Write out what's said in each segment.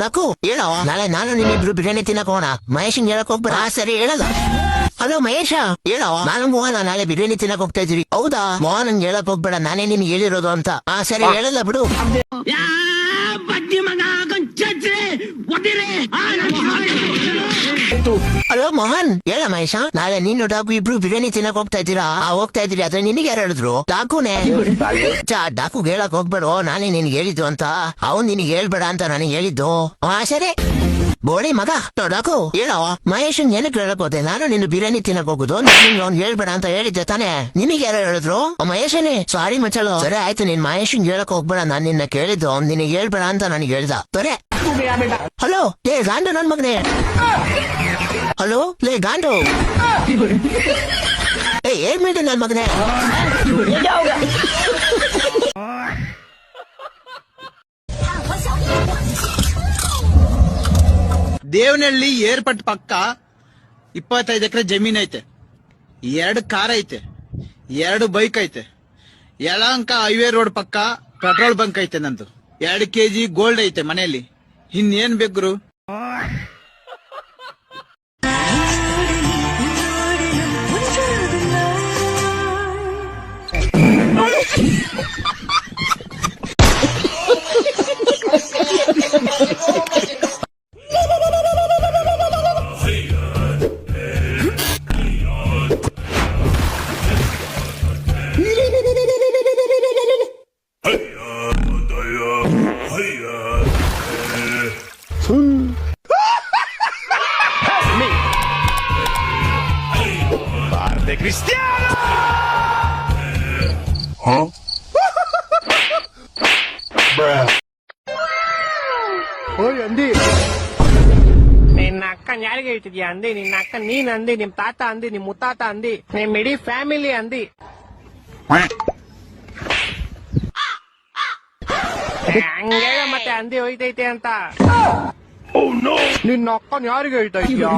Deck ಹೇಳೋ, ನಾಳೆ ನಾನು ನಿನ್ನಿಬ್ರು ಬಿರಿಯಾನಿ ತಿನ್ನಕ್ ಹೋಗೋಣ. ಮಹೇಶನ್ ಹೇಳಕ್ ಹೋಗ್ಬೇಡ. ಸರಿ ಹೇಳಲ್ಲ. ಹಲೋ ಮಹೇಶ, ಹೇಳೋ, ನಾನು ಮೋಹನ ನಾಳೆ ಬಿರಿಯಾನಿ ತಿನ್ನಕ್ ಹೋಗ್ತಾ ಇದೀವಿ. ಹೌದಾ? ಮೋಹನ್ ಹೇಳಕ್ ಹೋಗ್ಬೇಡ, ನಾನೇ ನಿನ್ಗೆ ಹೇಳಿರೋದು ಅಂತ. ಸರಿ ಹೇಳಲ್ಲ ಬಿಡು. ಹಲೋ ಮೋಹನ್, ಹೇಳ ಮಹೇಶ, ನಾಳೆ ನೀನು ಡಾಕು ಇಬ್ರು ಬಿರಿಯಾನಿ ತಿನ್ನಕ್ ಹೋಗ್ತಾ ಇದ್ದೀರಾ? ಹೋಗ್ತಾ ಇದ್ದೀರಿ. ಆದ್ರೆ ನಿನಗೆ ಯಾರು ಹೇಳಿದ್ರು? ಡಾಕುನೇ. ಡಾಕು ಹೇಳಕ್ ಹೋಗ್ಬೇಡ, ನಾನೇ ನಿನ್ಗೆ ಹೇಳಿದ್ದು ಅಂತ. ಅವ್ನ್ ನಿನಗೆ ಹೇಳ್ಬೇಡ ಅಂತ ನನಗೆ ಹೇಳಿದ್ದು. ಸರಿ ಬೋಳಿ ಮಗ. ಡಾಕು ಹೇಳೋ, ಮಹೇಶನ್ ಏನಕ್ಕೆ ಹೇಳಕ್ ಹೋದೆ? ನಾನು ನಿನ್ನ ಬಿರಿಯಾನಿ ತಿನ್ನಕ್ ಹೋಗುದು, ನಾನು ಅವ್ನು ಹೇಳ್ಬೇಡ ಅಂತ ಹೇಳಿದ್ದೆ ತಾನೆ. ನಿನಗೆ ಯಾರು ಹೇಳಿದ್ರು? ಮಹೇಶನೇ. ಸಾರಿ ಮಚ್ಚಳು. ಸರಿ ಆಯ್ತು, ನೀನ್ ಮಹೇಶನ್ ಹೇಳಕ್ ಹೋಗ್ಬೇಡ, ನಾನ್ ನಿನ್ನ ಕೇಳಿದ್ದು. ಅವ್ನು ನಿನಗೆ ಹೇಳ್ಬೇಡ ಅಂತ ನನಗೆ ಹೇಳ್ದ. ಸರಿ. ಹಲೋ ಲೇ ಗಾಂಡು ನನ್ ಮಗನೇ. ಹಲೋ ಲೇ ಗಾಂಡು. ಏನ್ ಮಾಡಿ ನನ್ ಮಗನೇ. ದೇವನಹಳ್ಳಿ ಏರ್ಪೋರ್ಟ್ ಪಕ್ಕ 25 ಎಕರೆ ಜಮೀನ್ ಐತೆ, 2 ಕಾರ್ ಐತೆ, 2 ಬೈಕ್ ಐತೆ. ಯಲಹಂಕ ಹೈವೇ ರೋಡ್ ಪಕ್ಕ ಪೆಟ್ರೋಲ್ ಬಂಕ್ ಐತೆ. ನಂದು 2 kg ಗೋಲ್ಡ್ ಐತೆ ಮನೆಯಲ್ಲಿ. ಇನ್ನೇನ್ ಬೇಕು? Cristiano! Bruh. ಓಯ್ ಅಂದಿ, ನಿನ್ನ ಅಕ್ಕನ್ ಯಾರಿಗೆ ಹೇಳ್ತಿದ್ಯಾ ಅಂದಿ? ನಿನ್ನ ಅಕ್ಕ ನೀನ್ ಅಂದಿ, ನಿಮ್ ತಾತ ಅಂದಿ, ನಿಮ್ ಮುತ್ತಾತ ಅಂದಿ, ನಿಮ್ ಇಡೀ ಫ್ಯಾಮಿಲಿ ಅಂದಿ. ಹಂಗೆ ಮತ್ತೆ ಅಂದಿ ಹೋಯ್ತೈತೆ ಅಂತ. ನಿನ್ನ ಅಕ್ಕನ್ ಯಾರಿಗೆ ಹೇಳ್ತಾ ಇದ್ಯಾ?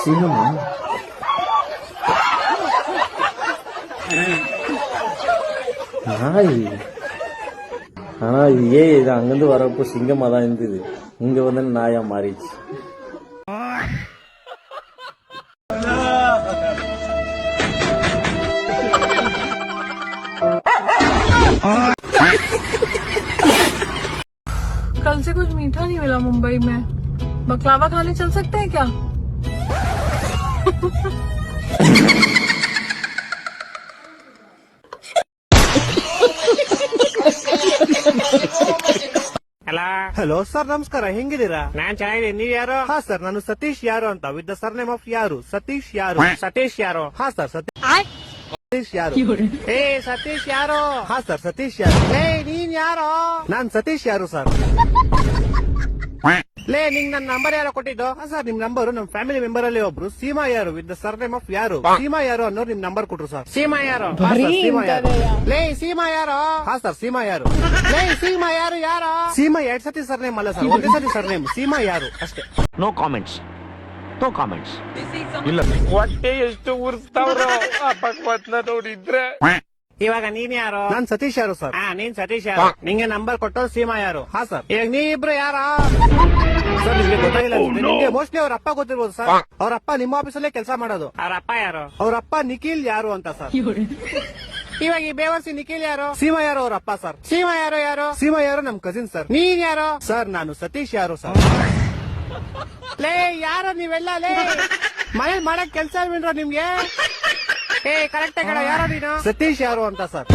சிங்கமா? நாய். ஆனா இது அங்கிருந்து வரப்போ சிங்கமா தான் இருந்தது. இங்க வந்து நாயா மாறிடுச்சு. कल से कुछ मीठा नहीं मिला मुंबई में. बकलावा खाने चल सकते हैं क्या? ಹಲೋ ಸರ್, ನಮಸ್ಕಾರ. ಹೆಂಗಿದ್ದೀರಾ? ನಾನ್ ಚೆನ್ನಾಗಿದ್ದೀನಿ. ನೀವ್ ಯಾರು? ಹಾ ಸರ್, ನಾನು ಸತೀಶ್ ಯಾರು ಅಂತ, ವಿತ್ ದ ಸರ್ನೇಮ್ ಆಫ್ ಯಾರು. ಸತೀಶ್ ಯಾರು? ಸತೀಶ್ ಯಾರು? ಹಾ ಸರ್, ಸತೀಶ್ ಯಾರು? ಏ ಸತೀಶ್ ಯಾರು? ಹಾ ಸರ್, ಸತೀಶ್ ಯಾರು? ಏ ನೀನ್ ಯಾರು? ನಾನ್ ಸತೀಶ್ ಯಾರು ಸರ್. ಲೇ, ನಿಂಗ್ ನನ್ ನಂಬರ್ ಯಾರೋ ಕೊಟ್ಟಿದ್ದು? ಸರ್, ನಿಮ್ ನಂಬರ್ ನಮ್ ಫ್ಯಾಮಿಲಿ ಮೆಂಬರ್ ಅಲ್ಲಿ ಒಬ್ರು ಸೀಮಾ ಯಾರು ವಿತ್ ದ ಸರ್ನೇಮ್ ಆಫ್ ಯಾರು. ಸೀಮಾ ಯಾರು ಅನ್ನೋರು ನಿಮ್ ನಂಬರ್ ಕೊಟ್ರು ಸರ್. ಸೀಮಾ ಯಾರು? ಸೀಮಾ ಯಾರು? ಲೇ ಸೀಮಾ ಯಾರು? ಹಾ ಸರ್, ಸೀಮಾ ಯಾರು? ಲೇ ಸೀಮಾ ಯಾರು? ಯಾರು ಸೀಮಾ? 2 ಸತಿ ಸರ್ನೇಮ್ ಅಲ್ಲ ಸರ್, ಒಂದೇ ಸತಿ ಸರ್ನೇಮ್. ಸೀಮಾ ಯಾರು ಅಷ್ಟೇ. No comments. No comments. ಇಲ್ಲ. ಹೊಟ್ಟೆ ಎಷ್ಟು ಉರ್ಸ್ತಾವ್ರೋ ಆ ಭಗವತ್ನ ನೋಡಿದ್ರೆ. ಇವಾಗ ನೀನ್ ಯಾರು? ನಾನ್ ಸತೀಶ್ ಯಾರು ಸರ್. ನೀನ್ ಸತೀಶ್ ಯಾರು? ನಿಂಗೆ ನಂಬರ್ ಕೊಟ್ಟು ಸೀಮಾ ಯಾರು? ಹಾ ಸರ್. ಈಗ ನೀವಿಬ್ರು ಯಾರ ಸರ್? ನಿಮ್ಗೆ ಗೊತ್ತಾಗಿಲ್ಲ. ನಿಮ್ಗೆ ಮೋಸ್ಟ್ಲಿ ಅವ್ರ ಅಪ್ಪ ಗೊತ್ತಿರ್ಬೋದು ಸರ್. ಅವ್ರ ಅಪ್ಪ ನಿಮ್ಮ ಆಫೀಸಲ್ಲೇ ಕೆಲಸ ಮಾಡೋದು. ಅವ್ರ ಅಪ್ಪ ಯಾರು? ಅವ್ರ ಅಪ್ಪ ನಿಖಿಲ್ ಯಾರು ಅಂತ ಸರ್. ಇವಾಗ ಈ ಬೇವರ್ಸಿ ನಿಖಿಲ್ ಯಾರು? ಸೀಮಾ ಯಾರು ಅವ್ರ ಅಪ್ಪ ಸರ್. ಸೀಮಾ ಯಾರು? ಯಾರು ಸೀಮಾ ಯಾರು? ನಮ್ ಕಸಿನ್ ಸರ್. ನೀನ್ ಯಾರು ಸರ್? ನಾನು ಸತೀಶ್ ಯಾರು ಸರ್. ಲೇ ಯಾರು ನೀವೆಲ್ಲ? ಲೇ ಮನೇಲಿ ಮಾಡಕ್ ಕೆಲ್ಸ ಇಲ್ವೇನ್ರ ನಿಮ್ಗೆ? ಏ ಕರೆಕ್ಟ್ ಕಡ, ಯಾರೋ ನೀನು? ಸತೀಶ್ ಯಾರು ಅಂತ ಸರ್.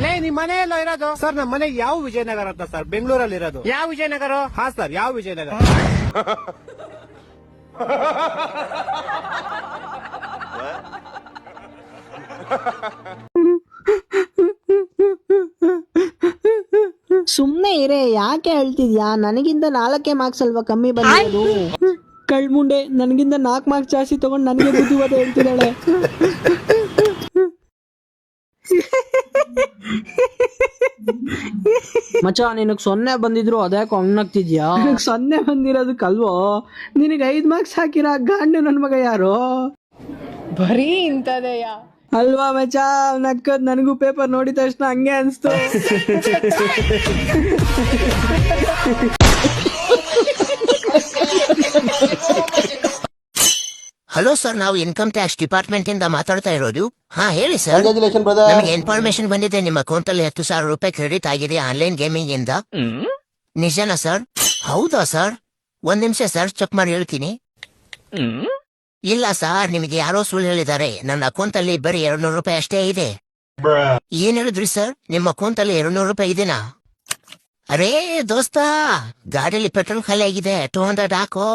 ಲೇ ನಿಮ್ ಮನೆ ಎಲ್ಲೋ ಇರೋದು? ಸರ್ ನಮ್ ಮನೆ ಯಾವ ವಿಜಯನಗರ ಅಂತ ಸರ್, ಬೆಂಗಳೂರಲ್ಲಿ ಇರೋದು. ಯಾವ ವಿಜಯನಗರ? ಹಾ ಸರ್, ಯಾವ ವಿಜಯನಗರ? ಸುಮ್ನೆ ಇರೇ, ಯಾಕೆ ಹೇಳ್ತಿದ್ಯಾ? ನನಗಿಂತ 4 ಮಾರ್ಕ್ಸ್ ಅಲ್ವಾ ಕಮ್ಮಿ ಬಂದಿರೋದು? ಕಳ್ಮುಂಡೆ, ನನಗಿಂತ 4 ಮಾರ್ಕ್ಸ್ ಜಾಸ್ತಿ ತಗೊಂಡು ನನಗೆ ಬುದ್ಧಿವಾದ ಹೇಳ್ತಿದ್ದಾಳೆ. ಮಚ್ಚ ನಿನಗ್ 0 ಬಂದಿದ್ರು ಅದ್ಯಾಕೋ ಹಣ್ಣಾಗ್ತಿದ್ಯಾ? ನಿನಗ್ 0 ಬಂದಿರೋದಕ್ಕಲ್ವೋ, ನಿನಗ್ 5 ಮಾರ್ಕ್ಸ್ ಹಾಕಿರ ಗಾಂಡು ನನ್ ಮಗ ಯಾರು? ಬರೀ ಇಂತದೆಯಾ ಅಲ್ವಾ ಮಚ್ಚ? ನಕ್ಕದ್ ನನಗೂ ಪೇಪರ್ ನೋಡಿದ ತಕ್ಷಣ ಹಂಗೆ ಅನ್ಸ್ತು. ಹಲೋ ಸರ್, ನಾವು ಇನ್ಕಮ್ ಟ್ಯಾಕ್ಸ್ ಡಿಪಾರ್ಟ್ಮೆಂಟ್ ಇಂದ ಮಾತಾಡ್ತಾ ಇರೋದು. ಹಾ ಹೇಳಿ ಸರ್. ನಮಗೆ ಇನ್ಫಾರ್ಮೇಶನ್ ಬಂದಿದೆ, ನಿಮ್ಮ ಅಕೌಂಟ್ ಅಲ್ಲಿ 10,000 ರೂಪಾಯಿ ಕ್ರೆಡಿಟ್ ಆಗಿದೆ ಆನ್ಲೈನ್ ಗೇಮಿಂಗ್ ಇಂದ. ನಿಜನಾ ಸರ್? ಹೌದಾ ಸರ್? 1 ನಿಮಿಷ ಸರ್, ಚೆಕ್ ಮಾಡಿ ಹೇಳ್ತೀನಿ. ಇಲ್ಲ ಸರ್, ನಿಮಗೆ ಯಾರೋ ಸುಳ್ಳು ಹೇಳಿದ್ದಾರೆ. ನನ್ನ ಅಕೌಂಟ್ ಅಲ್ಲಿ ಬರೀ 200 ರೂಪಾಯಿ ಅಷ್ಟೇ ಇದೆ. ಏನ್ ಹೇಳಿದ್ರಿ ಸರ್? ನಿಮ್ಮ ಅಕೌಂಟ್ ಅಲ್ಲಿ 200 ರೂಪಾಯಿ ಇದೆನಾ? ಅರೇ ದೋಸ್ತ, ಗಾಡಿಯಲ್ಲಿ ಪೆಟ್ರೋಲ್ ಖಾಲಿ ಆಗಿದೆ, 200 ಹಾಕೋ.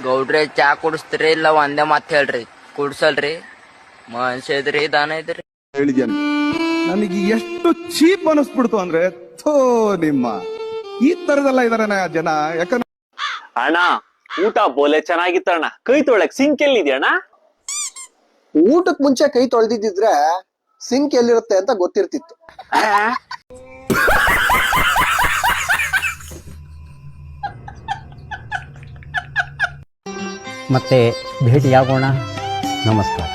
ಗೌಡ್ರೆ ಚಾ ಕುಡಿಸ್ತೀರಿ ಇಲ್ಲ ಒಂದೇ ಮಾತ್ ಹೇಳ್ರಿ, ಕುಡ್ಸಲ್ರಿ? ಮನುಷ್ಯ ಇದ್ರಿ ದಾನ ಇದ್ರಿ. ಹೇಳಿದ್ಯಾನೆ ನನಗೆ ಎಷ್ಟು ಚೀಪ್ ಅನಿಸ್ಬಿಡ್ತು ಅಂದ್ರೆ, ಥೋ ನಿಮ್ಮ ಈ ತರದೆಲ್ಲ ಇದಾರೆ ಜನ. ಯಾಕಂದ್ರೆ ಅಣ್ಣ ಊಟ ಬೋಲೆ ಚೆನ್ನಾಗಿತ್ತಣ್ಣ. ಕೈ ತೊಳಕ್ ಸಿಂಕ್ ಎಲ್ಲಿದ್ಯಣ್ಣ? ಊಟಕ್ ಮುಂಚೆ ಕೈ ತೊಳೆದಿದ್ರೆ ಸಿಂಕ್ ಎಲ್ಲಿರುತ್ತೆ ಅಂತ ಗೊತ್ತಿರ್ತಿತ್ತು. ಮತ್ತೆ ಭೇಟಿಯಾಗೋಣ. ನಮಸ್ಕಾರ.